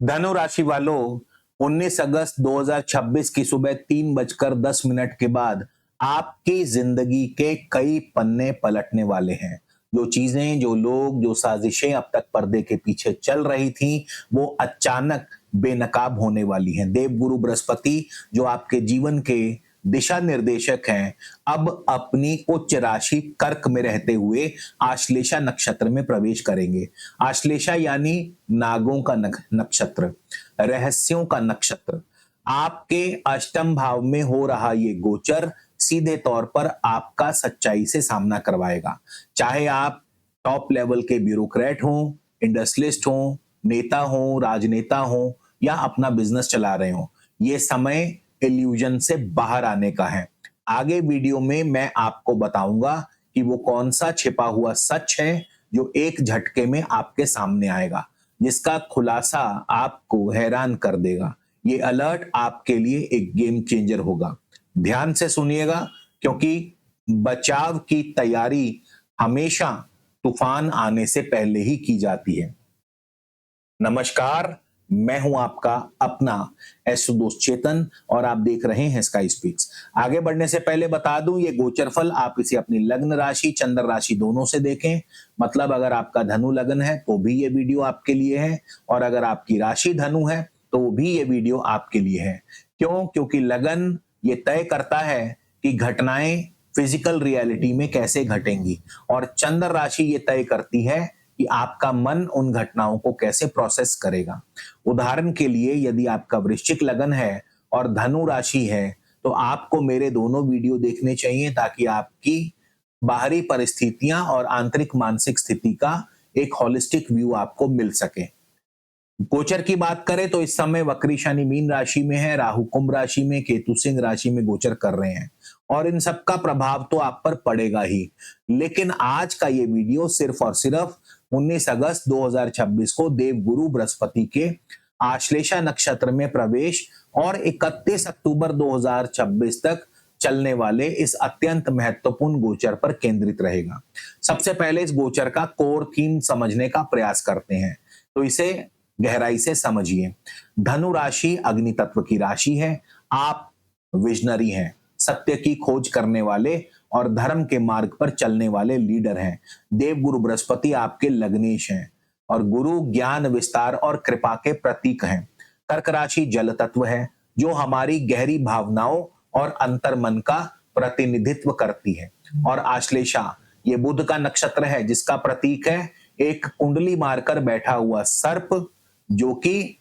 धनु राशि वालों, 19 अगस्त 2026 की सुबह 3:10 के बाद आपकी जिंदगी के कई पन्ने पलटने वाले हैं। जो चीजें, जो लोग, जो साजिशें अब तक पर्दे के पीछे चल रही थी, वो अचानक बेनकाब होने वाली हैं। देवगुरु बृहस्पति, जो आपके जीवन के दिशा निर्देशक हैं, अब अपनी उच्च राशि कर्क में रहते हुए आश्लेषा नक्षत्र में प्रवेश करेंगे। आश्लेषा यानी नागों का नक्षत्र, रहस्यों का नक्षत्र। आपके अष्टम भाव में हो रहा ये गोचर सीधे तौर पर आपका सच्चाई से सामना करवाएगा। चाहे आप टॉप लेवल के ब्यूरोक्रेट हों, इंडस्ट्रियलिस्ट हों, नेता हों, राजनेता हों या अपना बिजनेस चला रहे हों, ये समय इल्यूजन से बाहर आने का है। आगे वीडियो में मैं आपको बताऊंगा कि वो कौन सा छिपा हुआ सच है जो एक झटके में आपके सामने आएगा, जिसका खुलासा आपको हैरान कर देगा। ये अलर्ट आपके लिए एक गेम चेंजर होगा। ध्यान से सुनिएगा, क्योंकि बचाव की तैयारी हमेशा तूफान आने से पहले ही की जाती है। नमस्कार, मैं हूं आपका अपना एस्ट्रो दोस्त चेतन और आप देख रहे हैं स्काई स्पीक्स। आगे बढ़ने से पहले बता दूं, ये गोचर फल आप इसे अपनी लग्न राशि, चंद्र राशि दोनों से देखें। मतलब अगर आपका धनु लग्न है तो भी ये वीडियो आपके लिए है, और अगर आपकी राशि धनु है तो भी ये वीडियो आपके लिए है। क्यों? क्योंकि लगन ये तय करता है कि घटनाएं फिजिकल रियलिटी में कैसे घटेंगी, और चंद्र राशि ये तय करती है कि आपका मन उन घटनाओं को कैसे प्रोसेस करेगा। उदाहरण के लिए, यदि आपका वृश्चिक लगन है और धनु राशि है, तो आपको मेरे दोनों वीडियो देखने चाहिए ताकि आपकी बाहरी परिस्थितियां और आंतरिक मानसिक स्थिति का एक होलिस्टिक व्यू आपको मिल सके। गोचर की बात करें तो इस समय वक्री शनि मीन राशि में है, राहु कुंभ राशि में, केतु सिंह राशि में गोचर कर रहे हैं, और इन सब का प्रभाव तो आप पर पड़ेगा ही। लेकिन आज का ये वीडियो सिर्फ और सिर्फ 19 अगस्त 2026 को देवगुरु बृहस्पति के आश्लेषा नक्षत्र में प्रवेश और 31 अक्टूबर 2026 तक चलने वाले इस अत्यंत महत्वपूर्ण गोचर पर केंद्रित रहेगा। सबसे पहले इस गोचर का कोर थीम समझने का प्रयास करते हैं, तो इसे गहराई से समझिए। धनु राशि अग्नि तत्व की राशि है। आप विजनरी हैं, सत्य की खोज करने वाले और धर्म के मार्ग पर चलने वाले लीडर हैं। देवगुरु बृहस्पति आपके लग्नेश हैं, और गुरु ज्ञान, विस्तार और कृपा के प्रतीक हैं। कर्क राशि जल तत्व है, जो हमारी गहरी भावनाओं और अंतर्मन का प्रतिनिधित्व करती है। और आश्लेषा ये बुध का नक्षत्र है, जिसका प्रतीक है एक कुंडली मारकर बैठा हुआ सर्प, जो कि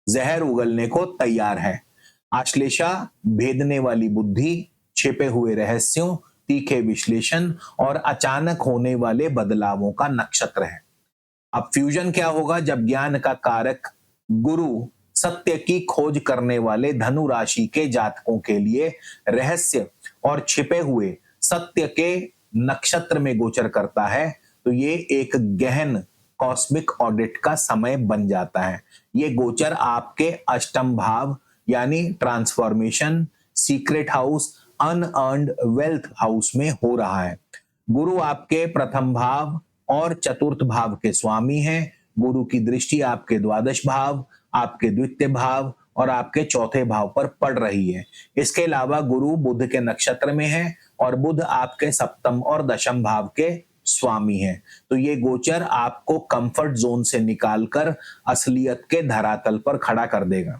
जहर उगलने को तैयार है। आश्लेषा भेदने वाली बुद्धि, छिपे हुए रहस्यों, तीखे विश्लेषण और अचानक होने वाले बदलावों का नक्षत्र है। अब फ्यूजन क्या होगा जब ज्ञान का कारक गुरु सत्य की खोज करने वाले धनु राशि के जातकों के लिए रहस्य और छिपे हुए सत्य के नक्षत्र में गोचर करता है, तो ये एक गहन कॉस्मिक ऑडिट का समय बन जाता है। ये गोचर आपके अष्टम भाव यानी transformation, secret house, unearned wealth house में हो रहा है। गुरु आपके प्रथम भाव और चतुर्थ भाव के स्वामी हैं। गुरु की दृष्टि आपके द्वादश भाव, आपके द्वितीय भाव और आपके चौथे भाव पर पड़ रही है। इसके अलावा गुरु बुध के नक्षत्र में है, और बुध आपके सप्तम और दशम भाव के स्वामी हैं। तो ये गोचर आपको कंफर्ट जोन से निकालकर असलियत के धरातल पर खड़ा कर देगा।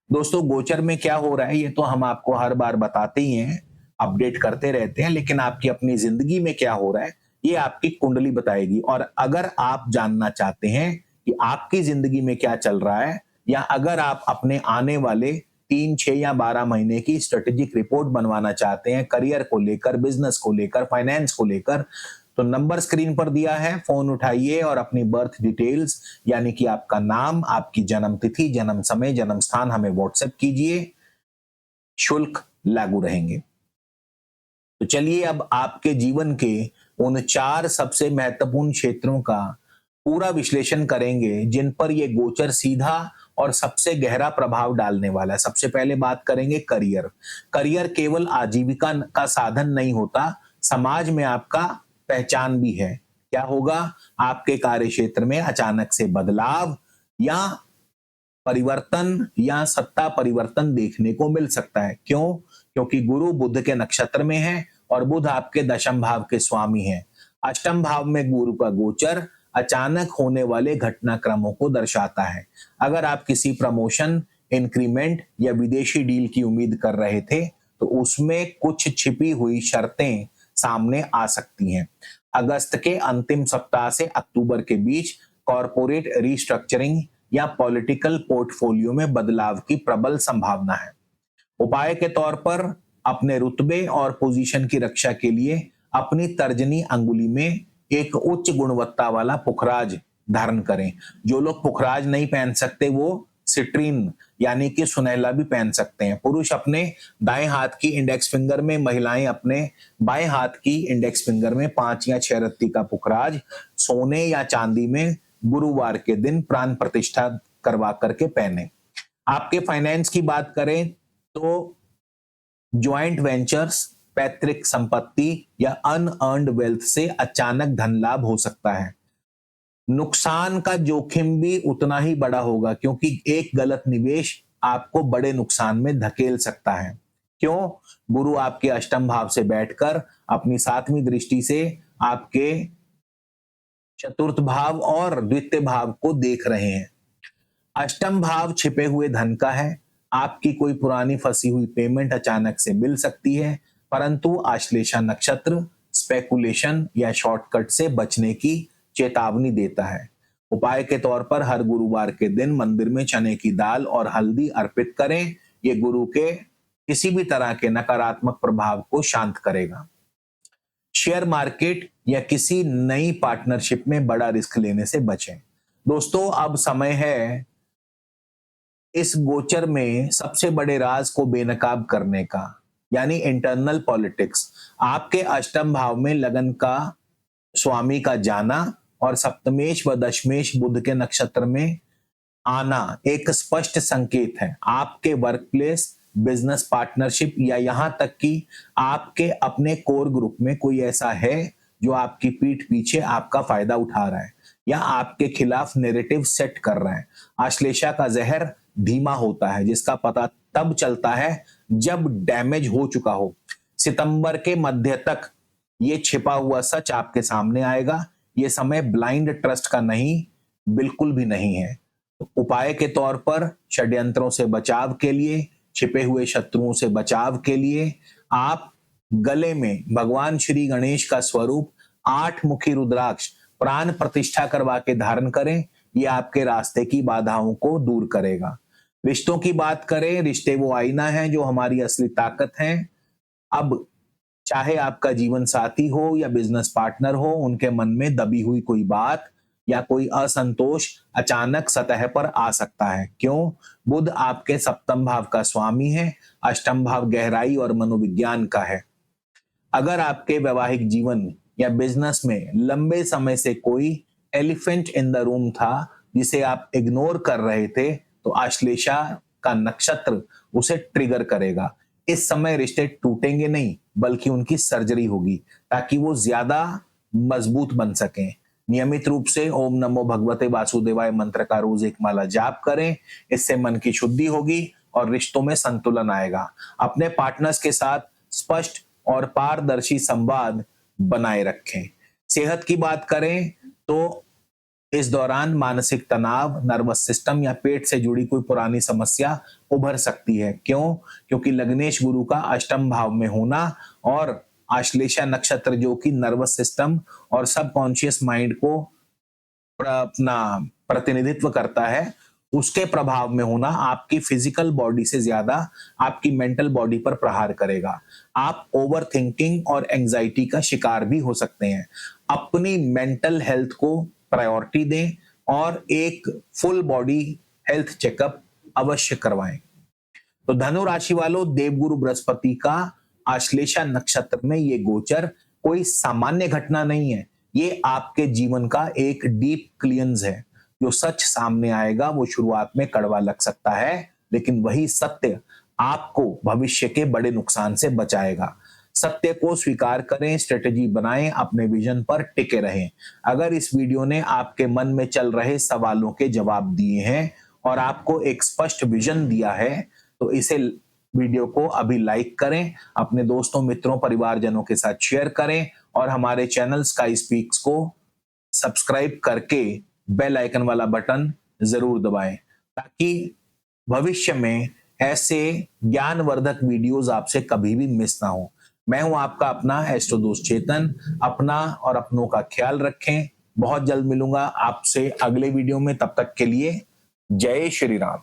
दोस्तों, गोचर में क्या हो रहा है ये तो हम आपको हर बार बताते ही हैं, अपडेट करते रहते हैं, लेकिन आपकी अपनी जिंदगी में क्या हो रहा है ये आपकी कुंडली बताएगी। और अगर आप जानना चाहते हैं कि आपकी जिंदगी में क्या चल रहा है, या अगर आप अपने आने वाले 3, 6 या 12 महीने की स्ट्रेटेजिक रिपोर्ट बनवाना चाहते हैं, करियर को लेकर, बिजनेस को लेकर, फाइनेंस को लेकर, तो नंबर स्क्रीन पर दिया है, फोन उठाइए और अपनी बर्थ डिटेल्स यानी कि आपका नाम, आपकी जन्म तिथि, जन्म समय, जन्म स्थान हमें व्हाट्सएप कीजिए। शुल्क लागू रहेंगे। तो चलिए अब आपके जीवन के उन 4 सबसे महत्वपूर्ण क्षेत्रों का पूरा विश्लेषण करेंगे, जिन पर ये गोचर सीधा और सबसे गहरा प्रभाव डालने वाला है। सबसे पहले बात करेंगे करियर। करियर केवल आजीविका का साधन नहीं होता, समाज में आपका पहचान भी है। क्या होगा? आपके कार्य क्षेत्र में अचानक से बदलाव या परिवर्तन या सत्ता परिवर्तन देखने को मिल सकता है। क्यों? क्योंकि गुरु बुध के नक्षत्र में है और बुध आपके दशम भाव के स्वामी हैं। अष्टम भाव में गुरु का गोचर अचानक होने वाले घटनाक्रमों को दर्शाता है। अगर आप किसी प्रमोशन, इंक्रीमेंट या विदेशी डील की उम्मीद कर रहे थे तो उसमें कुछ छिपी हुई शर्तें सामने आ सकती हैं। अगस्त के अंतिम सप्ताह से अक्टूबर के बीच कॉरपोरेट रीस्ट्रक्चरिंग या पॉलिटिकल पोर्टफोलियो में बदलाव की प्रबल संभावना है। उपाय के तौर पर अपने रुतबे और पोजीशन की रक्षा के लिए अपनी तर्जनी अंगुली में एक उच्च गुणवत्ता वाला पुखराज धारण करें। जो लोग पुखराज नहीं पहन सकते वो सिट्रीन यानी कि सुनहला भी पहन सकते हैं। पुरुष अपने दाएं हाथ की इंडेक्स फिंगर में, महिलाएं अपने बाएं हाथ की इंडेक्स फिंगर में 5 या 6 रत्ती का पुखराज सोने या चांदी में गुरुवार के दिन प्राण प्रतिष्ठा करवा करके पहने। आपके फाइनेंस की बात करें तो ज्वाइंट वेंचर्स, पैतृक संपत्ति या अनअर्न्ड वेल्थ से अचानक धन लाभ हो सकता है। नुकसान का जोखिम भी उतना ही बड़ा होगा क्योंकि एक गलत निवेश आपको बड़े नुकसान में धकेल सकता है। क्यों? गुरु आपके अष्टम भाव से बैठकर अपनी 7वीं दृष्टि से आपके चतुर्थ भाव और द्वितीय भाव को देख रहे हैं। अष्टम भाव छिपे हुए धन का है। आपकी कोई पुरानी फंसी हुई पेमेंट अचानक से मिल सकती है, परंतु आश्लेषा नक्षत्र स्पेकुलेशन या शॉर्टकट से बचने की चेतावनी देता है। उपाय के तौर पर हर गुरुवार के दिन मंदिर में चने की दाल और हल्दी अर्पित करें। ये गुरु के किसी भी तरह के नकारात्मक प्रभाव को शांत करेगा। शेयर मार्केट या किसी नई पार्टनरशिप में बड़ा रिस्क लेने से बचें। दोस्तों, अब समय है इस गोचर में सबसे बड़े राज को बेनकाब करने का, यानी इंटरनल पॉलिटिक्स। आपके अष्टम भाव में लगन का स्वामी का जाना और सप्तमेश व दशमेश बुध के नक्षत्र में आना एक स्पष्ट संकेत है। आपके वर्क प्लेस, बिजनेस पार्टनरशिप या यहां तक कि आपके अपने कोर ग्रुप में कोई ऐसा है जो आपकी पीठ पीछे आपका फायदा उठा रहा है या आपके खिलाफ नैरेटिव सेट कर रहा है। आश्लेषा का जहर धीमा होता है जिसका पता तब चलता है जब डैमेज हो चुका हो। सितंबर के मध्य तक ये छिपा हुआ सच आपके सामने आएगा। ये समय ब्लाइंड ट्रस्ट का नहीं, बिल्कुल भी नहीं है। उपाय के तौर पर षड्यंत्रों से बचाव के लिए, छिपे हुए शत्रुओं से बचाव के लिए आप गले में भगवान श्री गणेश का स्वरूप 8 मुखी रुद्राक्ष प्राण प्रतिष्ठा करवा के धारण करें। ये आपके रास्ते की बाधाओं को दूर करेगा। रिश्तों की बात करें, रिश्ते वो आईना है जो हमारी असली ताकत है। अब चाहे आपका जीवन साथी हो या बिजनेस पार्टनर हो, उनके मन में दबी हुई कोई बात या कोई असंतोष अचानक सतह पर आ सकता है। क्यों? बुध आपके सप्तम भाव का स्वामी है। अष्टम भाव गहराई और मनोविज्ञान का है। अगर आपके वैवाहिक जीवन या बिजनेस में लंबे समय से कोई एलिफेंट इन द रूम था जिसे आप इग्नोर कर रहे थे, तो आश्लेषा का नक्षत्र उसे ट्रिगर करेगा। इस समय रिश्ते टूटेंगे नहीं, बल्कि उनकी सर्जरी होगी ताकि वो ज्यादा मजबूत बन सकें। नियमित रूप से ओम नमो भगवते वासुदेवाय मंत्र का रोज एक माला जाप करें। इससे मन की शुद्धि होगी और रिश्तों में संतुलन आएगा। अपने पार्टनर्स के साथ स्पष्ट और पारदर्शी संवाद बनाए रखें। सेहत की बात करें तो इस दौरान मानसिक तनाव, नर्वस सिस्टम या पेट से जुड़ी कोई पुरानी समस्या उभर सकती है। क्यों? क्योंकि लग्नेश गुरु का अष्टम भाव में होना और आश्लेषा नक्षत्र जो कि नर्वस सिस्टम और सबकॉन्शियस माइंड को अपना प्रतिनिधित्व करता है, उसके प्रभाव में होना आपकी फिजिकल बॉडी से ज्यादा आपकी मेंटल बॉडी पर प्रहार करेगा। आप ओवर थिंकिंग और एंजाइटी का शिकार भी हो सकते हैं। अपनी मेंटल हेल्थ को प्रायोरिटी दें और एक फुल बॉडी हेल्थ चेकअप अवश्य करवाएं। तो धनु राशि वालों, देवगुरु बृहस्पति का आश्लेषा नक्षत्र में ये गोचर कोई सामान्य घटना नहीं है। ये आपके जीवन का एक डीप क्लींस है। जो सच सामने आएगा वो शुरुआत में कड़वा लग सकता है, लेकिन वही सत्य आपको भविष्य के बड़े नुकसान से बचाएगा। सत्य को स्वीकार करें, स्ट्रेटेजी बनाएं, अपने विजन पर टिके रहें। अगर इस वीडियो ने आपके मन में चल रहे सवालों के जवाब दिए हैं और आपको एक स्पष्ट विजन दिया है, तो इसे वीडियो को अभी लाइक करें, अपने दोस्तों, मित्रों, परिवारजनों के साथ शेयर करें और हमारे चैनल स्काई स्पीक्स को सब्सक्राइब करके बेल आइकन वाला बटन जरूर दबाएं, ताकि भविष्य में ऐसे ज्ञानवर्धक वीडियोस आपसे कभी भी मिस ना हो। मैं हूं आपका अपना एस्ट्रो दोस्त चेतन। अपना और अपनों का ख्याल रखें। बहुत जल्द मिलूंगा आपसे अगले वीडियो में। तब तक के लिए जय श्री राम।